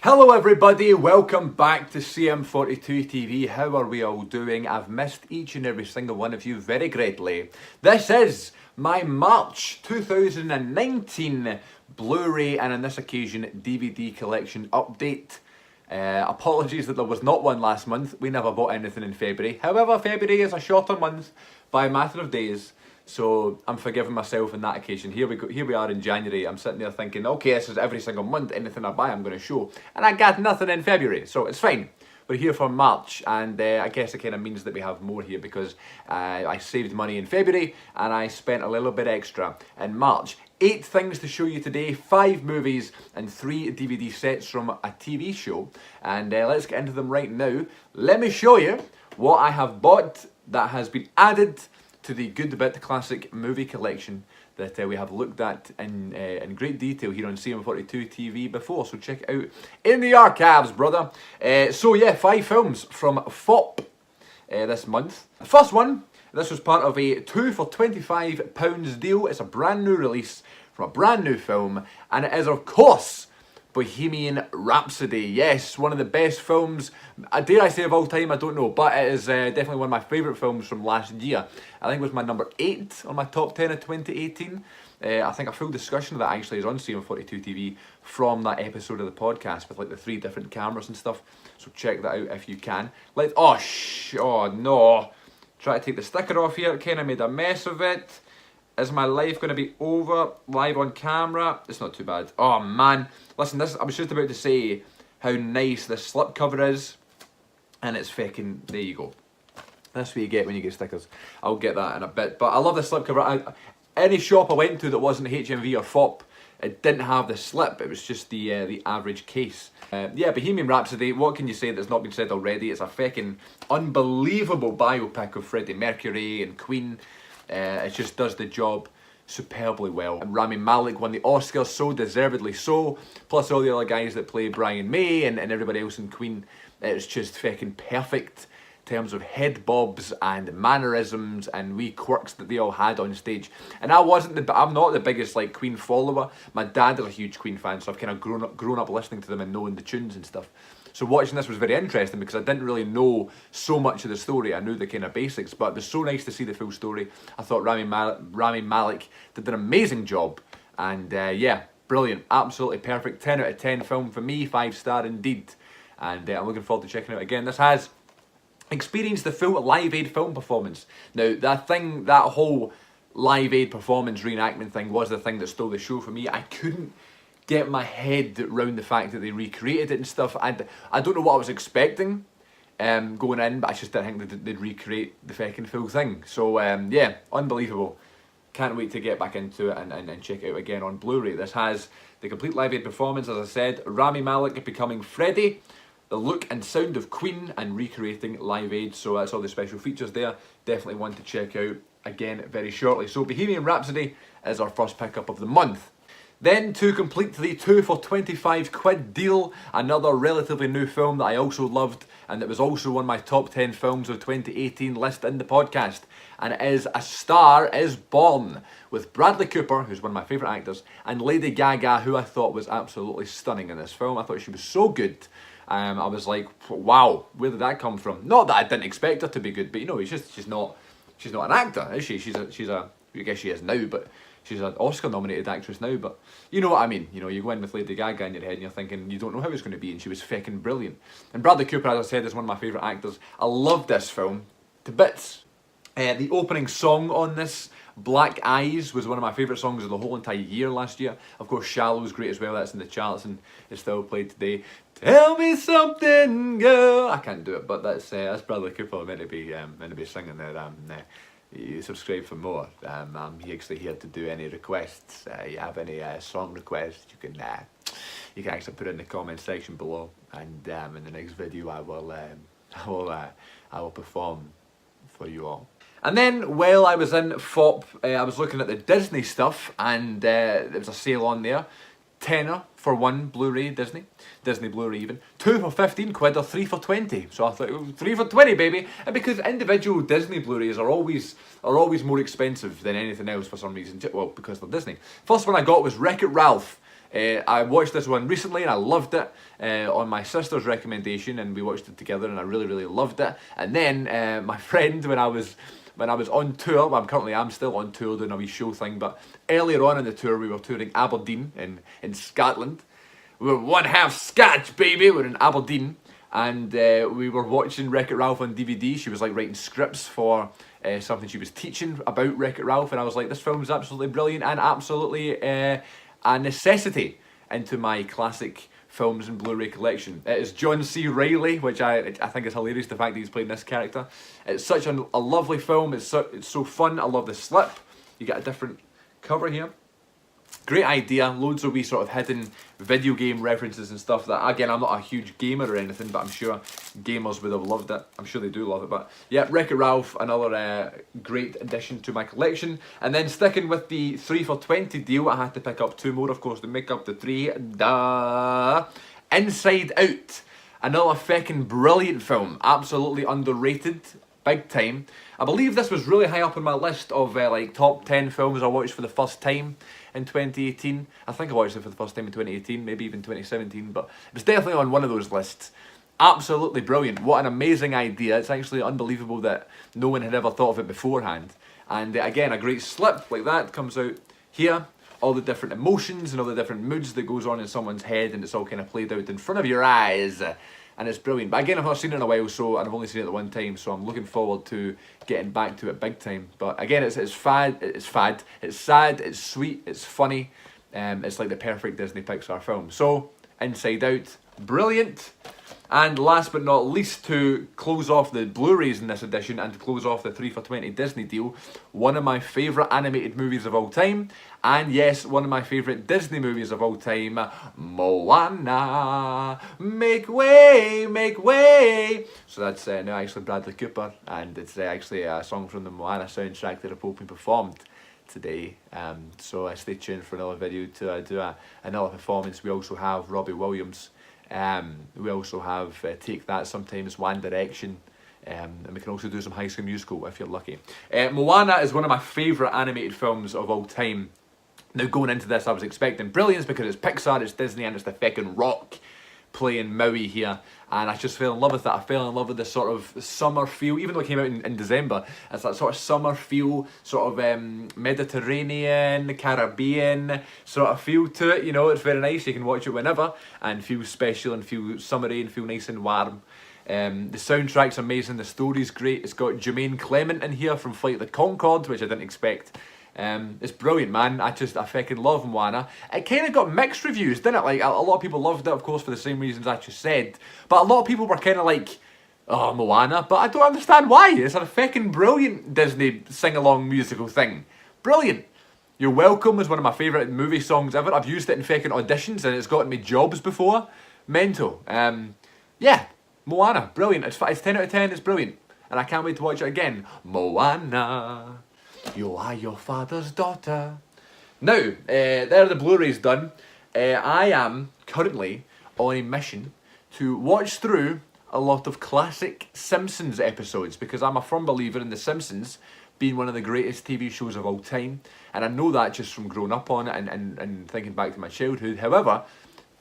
Hello everybody, welcome back to Cm42TV. How are we all doing? I've missed each and every single one of you very greatly. This is my March 2019 Blu-ray and on this occasion DVD collection update. Apologies that there was not one last month. We never bought anything in February. However, February is a shorter month by a matter of days. So I'm forgiving myself on that occasion. Here we are in January. I'm sitting there thinking, okay, this is every single month. Anything I buy, I'm going to show. And I got nothing in February, so it's fine. We're here for March, and I guess it kind of means that we have more here because I saved money in February and I spent a little bit extra in March. 8 things to show you today, 5 movies and 3 DVD sets from a TV show. And let's get into them right now. Let me show you what I have bought that has been added to the Good Bit Classic movie collection that we have looked at in great detail here on Cm42 TV before, so check it out in the archives, brother. So yeah, 5 films from FOP this month. The first one, this was part of a 2 for £25 deal. It's a brand new release from a brand new film, and it is of course Bohemian Rhapsody. Yes, one of the best films, dare I say of all time, I don't know, but it is definitely one of my favourite films from last year. I think it was my number 8 on my top 10 of 2018. I think a full discussion of that actually is on CM42 TV from that episode of the podcast with like the 3 different cameras and stuff. So check that out if you can. Oh no. Try to take the sticker off here, kind of made a mess of it. Is my life going to be over live on camera? It's not too bad. Oh man, listen, I was just about to say how nice this slipcover is, and it's fucking, there you go. That's what you get when you get stickers. I'll get that in a bit, but I love the slipcover. Any shop I went to that wasn't HMV or FOP, it didn't have the slip, it was just the average case. Yeah, Bohemian Rhapsody, what can you say that's not been said already? It's a fucking unbelievable biopic of Freddie Mercury and Queen. It just does the job superbly well. And Rami Malek won the Oscar, so deservedly so. Plus all the other guys that play Brian May and everybody else in Queen. It's just fucking perfect in terms of head bobs and mannerisms and wee quirks that they all had on stage. And I'm not the biggest like Queen follower. My dad is a huge Queen fan, so I've kind of grown up listening to them and knowing the tunes and stuff. So watching this was very interesting because I didn't really know so much of the story. I knew the kind of basics, but it was so nice to see the full story. I thought Rami Malek did an amazing job. And yeah, brilliant. Absolutely perfect. 10 out of 10 film for me. 5-star indeed. And I'm looking forward to checking it out again. This has experienced the full Live Aid film performance. Now, that whole Live Aid performance reenactment thing was the thing that stole the show for me. I couldn't get my head around the fact that they recreated it and stuff. I don't know what I was expecting going in, but I just didn't think they'd recreate the fucking full thing. So yeah, unbelievable. Can't wait to get back into it and check it out again on Blu-ray. This has the complete Live Aid performance, as I said, Rami Malek becoming Freddie, the look and sound of Queen, and recreating Live Aid. So that's all the special features there. Definitely one to check out again very shortly. So Bohemian Rhapsody is our first pickup of the month. Then, to complete the 2 for £25 deal, another relatively new film that I also loved, and that was also one of my top 10 films of 2018 list in the podcast. And it is A Star Is Born, with Bradley Cooper, who's one of my favourite actors, and Lady Gaga, who I thought was absolutely stunning in this film. I thought she was so good. I was like, wow, where did that come from? Not that I didn't expect her to be good, but you know, she's not an actor, is she? I guess she is now, but she's an Oscar-nominated actress now, but you know what I mean. You know, you go in with Lady Gaga in your head and you're thinking, you don't know how it's going to be, and she was fucking brilliant. And Bradley Cooper, as I said, is one of my favourite actors. I love this film to bits. The opening song on this, Black Eyes, was one of my favourite songs of the whole entire year last year. Of course, Shallow was great as well. That's in the charts and it's still played today. Tell me something, girl. I can't do it, but that's Bradley Cooper meant to be singing there. You subscribe for more. I'm actually here to do any requests. You have any song requests, you can actually put it in the comment section below, and in the next video I will perform for you all. And then while I was in FOP, I was looking at the Disney stuff, and there was a sale on there. £10 for 1 Blu-ray, Disney Blu-ray even. 2 for £15 or 3 for 20. So I thought, oh, 3 for 20, baby. And because individual Disney Blu-rays are always more expensive than anything else for some reason. Well, because they're Disney. First one I got was WreckIt Ralph. I watched this one recently and I loved it on my sister's recommendation, and we watched it together and I really, really loved it. And then my friend, when I was on tour, well, I'm still on tour doing a wee show thing, but earlier on in the tour we were touring Aberdeen in Scotland. We were one half Scotch, baby. We're in Aberdeen, and we were watching WreckIt Ralph on DVD. She was like writing scripts for something she was teaching about WreckIt Ralph, and I was like, this film is absolutely brilliant and absolutely a necessity into my classic films and Blu-ray collection. It is John C. Reilly, which I think is hilarious, the fact that he's playing this character. It's such a lovely film. It's so fun. I love the slip. You get a different cover here. Great idea, loads of wee sort of hidden video game references and stuff that, again, I'm not a huge gamer or anything, but I'm sure gamers would have loved it. I'm sure they do love it, but yeah, WreckIt Ralph, another great addition to my collection. And then sticking with the 3 for 20 deal, I had to pick up 2 more, of course, to make up the 3. Inside Out, another feckin' brilliant film, absolutely underrated, big time. I believe this was really high up on my list of like top 10 films I watched for the first time in 2018. I think I watched it for the first time in 2018, maybe even 2017, but it was definitely on one of those lists. Absolutely brilliant. What an amazing idea. It's actually unbelievable that no one had ever thought of it beforehand. And again, a great slip like that comes out here. All the different emotions and all the different moods that goes on in someone's head, and it's all kind of played out in front of your eyes. And it's brilliant. But again, I've not seen it in a while, and I've only seen it the one time, so I'm looking forward to getting back to it big time. But again, it's sad, it's sweet, it's funny. It's like the perfect Disney Pixar film. So, Inside Out, brilliant. And last but not least, to close off the Blu-rays in this edition and to close off the 3 for 20 Disney deal, one of my favourite animated movies of all time, and yes, one of my favourite Disney movies of all time, Moana, make way, make way. So that's now actually Bradley Cooper, and it's actually a song from the Moana soundtrack that I've been performed today. So stay tuned for another video to do another performance. We also have Robbie Williams. We also have Take That, sometimes One Direction, and we can also do some High School Musical if you're lucky. Moana is one of my favourite animated films of all time. Now going into this I was expecting brilliance because it's Pixar, it's Disney, and it's the feckin' Rock playing Maui here, and I just fell in love with that. I fell in love with this sort of summer feel, even though it came out in December. It's that sort of summer feel, sort of Mediterranean, Caribbean sort of feel to it, you know. It's very nice, you can watch it whenever and feel special and feel summery and feel nice and warm. The soundtrack's amazing, the story's great. It's got Jermaine Clement in here from Flight of the Conchords, which I didn't expect. It's brilliant, man. I fucking love Moana. It kind of got mixed reviews, didn't it? Like, a lot of people loved it, of course, for the same reasons I just said. But a lot of people were kind of like, oh, Moana. But I don't understand why. It's a fucking brilliant Disney sing-along musical thing. Brilliant. You're Welcome is one of my favourite movie songs ever. I've used it in fucking auditions and it's gotten me jobs before. Mental. Yeah, Moana. Brilliant. It's 10 out of 10. It's brilliant. And I can't wait to watch it again. Moana. You are your father's daughter. Now, there are the Blu-rays done. I am currently on a mission to watch through a lot of classic Simpsons episodes because I'm a firm believer in The Simpsons being one of the greatest TV shows of all time. And I know that just from growing up on it and thinking back to my childhood. However,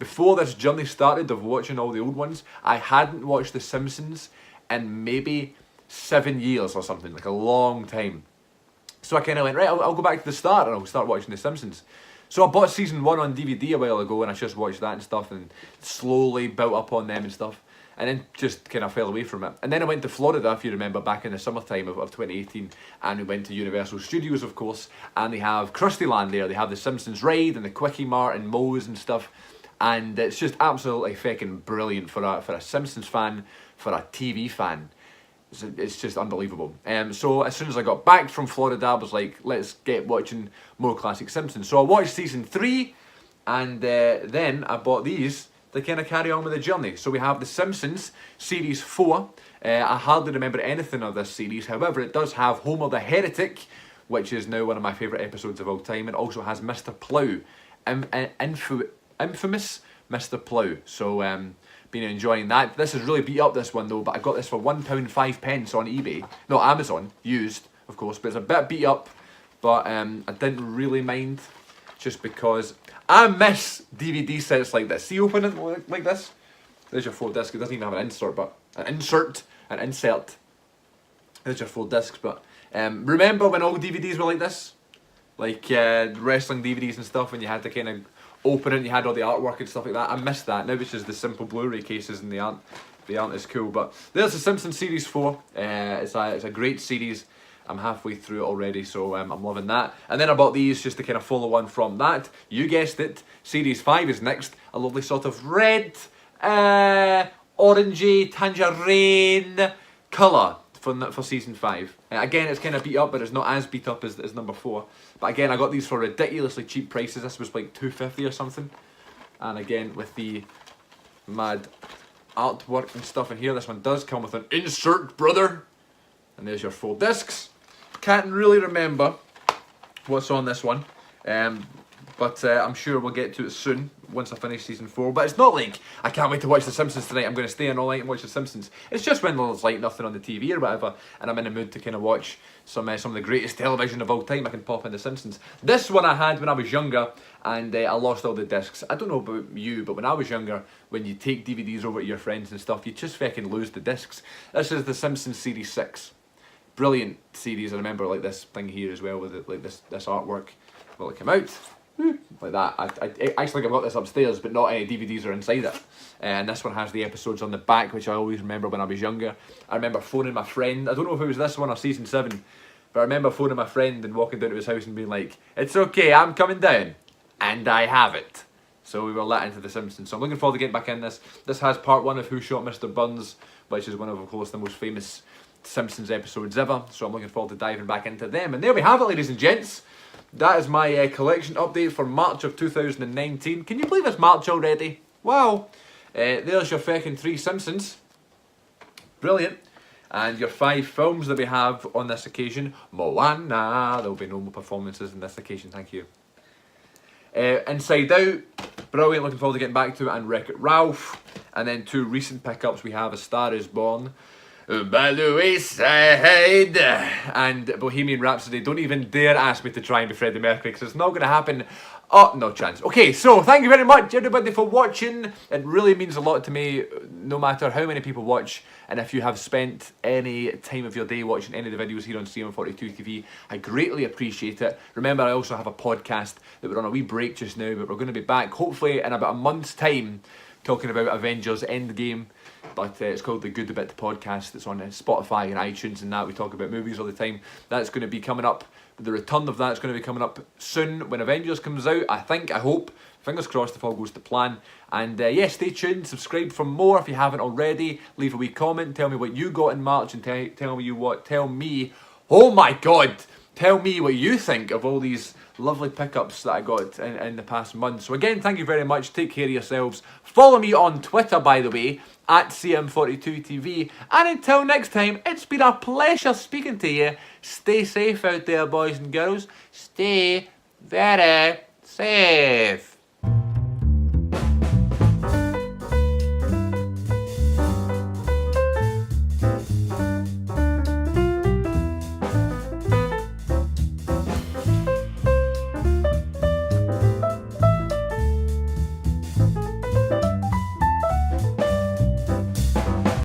before this journey started of watching all the old ones, I hadn't watched The Simpsons in maybe 7 years or something, like a long time. So I kind of went, right, I'll go back to the start and I'll start watching The Simpsons. So I bought season 1 on DVD a while ago and I just watched that and stuff and slowly built up on them and stuff. And then just kind of fell away from it. And then I went to Florida, if you remember, back in the summertime of 2018. And we went to Universal Studios, of course. And they have Krusty Land there. They have the Simpsons Ride and the Quickie Mart and Moe's and stuff. And it's just absolutely fucking brilliant for a Simpsons fan, for a TV fan. It's just unbelievable. So as soon as I got back from Florida, I was like, let's get watching more classic Simpsons. So I watched season 3, and then I bought these to kind of carry on with the journey. So we have The Simpsons series 4. I hardly remember anything of this series. However, it does have Homer the Heretic, which is now one of my favourite episodes of all time. It also has Mr. Plow, infamous Mr. Plow. So been enjoying that. This has really beat up this one though, but I got this for £1.05 on eBay. No, Amazon, used, of course, but it's a bit beat up, but I didn't really mind, just because I miss DVD sets like this. See, open it like this. There's your 4 discs. It doesn't even have an insert, but an insert. There's your 4 discs. But remember when all DVDs were like this, like wrestling DVDs and stuff, when you had to kind of open it, and you had all the artwork and stuff like that. I miss that. Now it's just the simple Blu-ray cases, and they aren't as cool. But there's the Simpsons Series 4. It's a great series. I'm halfway through it already, so I'm loving that. And then I bought these just to kind of follow on from that. You guessed it, Series 5 is next. A lovely sort of red, orangey, tangerine colour for Season 5. Again, it's kind of beat up, but it's not as beat up as number 4. But again, I got these for ridiculously cheap prices. This was like $2.50 or something. And again, with the mad artwork and stuff in here, this one does come with an insert, brother. And there's your 4 discs. Can't really remember what's on this one, but I'm sure we'll get to it soon once I finish Season 4. But it's not like I can't wait to watch The Simpsons tonight. I'm going to stay in all night and watch The Simpsons. It's just when there's like nothing on the TV or whatever, and I'm in the mood to kind of watch some of the greatest television of all time. I can pop in The Simpsons. This one I had when I was younger, and I lost all the discs. I don't know about you, but when I was younger, when you take DVDs over to your friends and stuff, you just fucking lose the discs. This is The Simpsons Series 6. Brilliant series. I remember like this thing here as well with it, like this artwork. Will it come out? Like that. I actually got this upstairs, but not any DVDs are inside it. And this one has the episodes on the back, which I always remember when I was younger. I remember phoning my friend. I don't know if it was this one or Season 7, but I remember phoning my friend and walking down to his house and being like, "It's okay, I'm coming down," and I have it. So we were let into The Simpsons. So I'm looking forward to getting back in this. This has part 1 of Who Shot Mr. Burns, which is one of course the most famous Simpsons episodes ever, so I'm looking forward to diving back into them. And there we have it, ladies and gents. That is my collection update for March of 2019. Can you believe it's March already? Wow. There's your fucking 3 Simpsons. Brilliant. And your 5 films that we have on this occasion. Moana. There will be no more performances on this occasion, thank you. Inside Out. Brilliant, looking forward to getting back to it. And WreckIt Ralph. And then 2 recent pickups we have: A Star Is Born by the Wayside and Bohemian Rhapsody. Don't even dare ask me to try and be Freddie Mercury, because it's not going to happen. Oh, no chance. Okay, so thank you very much everybody for watching. It really means a lot to me, no matter how many people watch. And if you have spent any time of your day watching any of the videos here on Cm42TV, I greatly appreciate it. Remember, I also have a podcast that we're on a wee break just now, but we're going to be back hopefully in about a month's time talking about Avengers Endgame. But it's called The Good The Bit podcast. It's on Spotify and iTunes and that. We talk about movies all the time. That's going to be coming up. The return of that's going to be coming up soon when Avengers comes out. I hope. Fingers crossed if all goes to plan. And yeah, stay tuned. Subscribe for more if you haven't already. Leave a wee comment. Tell me what you got in March, and tell me. Oh my God! Tell me what you think of all these lovely pickups that I got in the past month. So again, thank you very much. Take care of yourselves. Follow me on Twitter, by the way, at Cm42TV. And until next time, it's been a pleasure speaking to you. Stay safe out there, boys and girls. Stay very safe.